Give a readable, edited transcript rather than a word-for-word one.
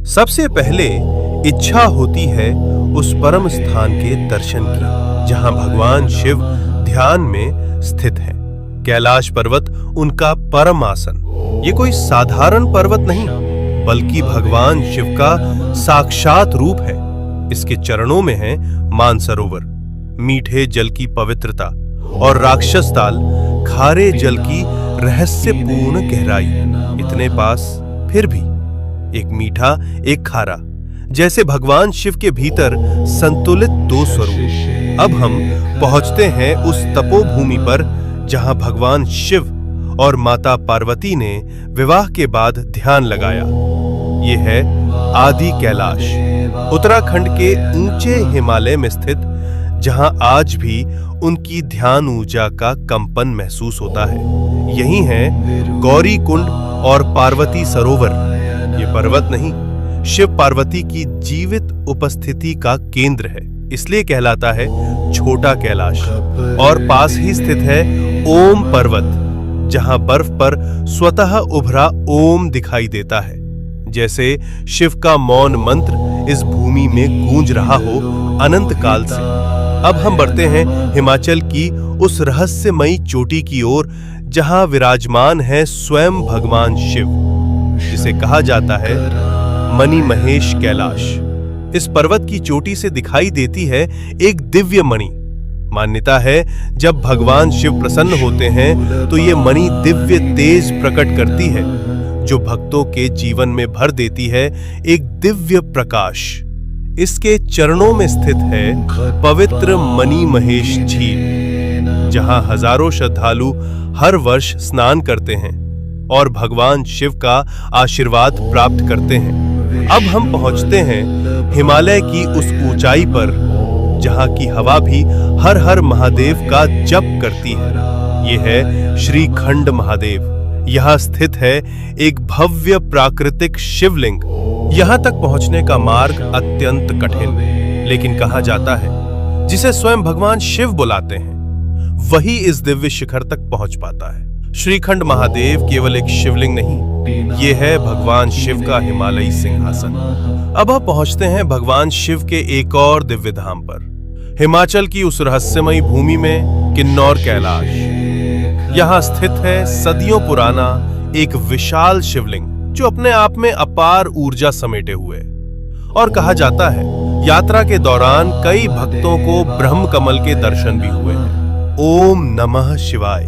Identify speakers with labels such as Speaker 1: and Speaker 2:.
Speaker 1: सबसे पहले इच्छा होती है उस परम स्थान के दर्शन की जहां भगवान शिव ध्यान में स्थित है। कैलाश पर्वत उनका परम आसन। ये कोई साधारण पर्वत नहीं बल्कि भगवान शिव का साक्षात रूप है। इसके चरणों में है मानसरोवर, मीठे जल की पवित्रता, और राक्षस ताल, खारे जल की रहस्यपूर्ण गहराई। इतने पास फिर भी एक मीठा एक खारा, जैसे भगवान शिव के भीतर संतुलित दो स्वरूप। अब हम पहुंचते हैं उस तपोभूमि पर जहां भगवान शिव और माता पार्वती ने विवाह के बाद ध्यान लगाया। ये है आदि कैलाश, उत्तराखंड के ऊंचे हिमालय में स्थित, जहां आज भी उनकी ध्यान ऊर्जा का कंपन महसूस होता है। यही है गौरी कुंड और पार्वती सरोवर। ये पर्वत नहीं, शिव पार्वती की जीवित उपस्थिति का केंद्र है, इसलिए कहलाता है छोटा कैलाश। और पास ही स्थित है ओम पर्वत, जहां बर्फ पर स्वतः उभरा ओम दिखाई देता है, जैसे शिव का मौन मंत्र इस भूमि में गूंज रहा हो अनंत काल से। अब हम बढ़ते हैं हिमाचल की उस रहस्यमयी चोटी की ओर जहां विराजमान है स्वयं भगवान शिव, जिसे कहा जाता है मणि महेश कैलाश। इस पर्वत की चोटी से दिखाई देती है एक दिव्य मणि। मान्यता है जब भगवान शिव प्रसन्न होते हैं तो ये मणि दिव्य तेज प्रकट करती है, जो भक्तों के जीवन में भर देती है एक दिव्य प्रकाश। इसके चरणों में स्थित है पवित्र मणि महेश झील, जहां हजारों श्रद्धालु हर वर्ष स्नान करते हैं और भगवान शिव का आशीर्वाद प्राप्त करते हैं। अब हम पहुंचते हैं हिमालय की उस ऊंचाई पर जहां की हवा भी हर हर महादेव का जप करती है। यह है श्रीखंड महादेव। यहाँ स्थित है एक भव्य प्राकृतिक शिवलिंग। यहाँ तक पहुंचने का मार्ग अत्यंत कठिन, लेकिन कहा जाता है जिसे स्वयं भगवान शिव बुलाते हैं वही इस दिव्य शिखर तक पहुंच पाता है। श्रीखंड महादेव केवल एक शिवलिंग नहीं, ये है भगवान शिव का हिमालयी सिंहासन। अब हम पहुंचते हैं भगवान शिव के एक और दिव्य धाम पर, हिमाचल की उस रहस्यमयी भूमि में किन्नौर कैलाश। यहाँ स्थित है सदियों पुराना एक विशाल शिवलिंग, जो अपने आप में अपार ऊर्जा समेटे हुए। और कहा जाता है यात्रा के दौरान कई भक्तों को ब्रह्म कमल के दर्शन भी हुए हैं। ओम नमः शिवाय।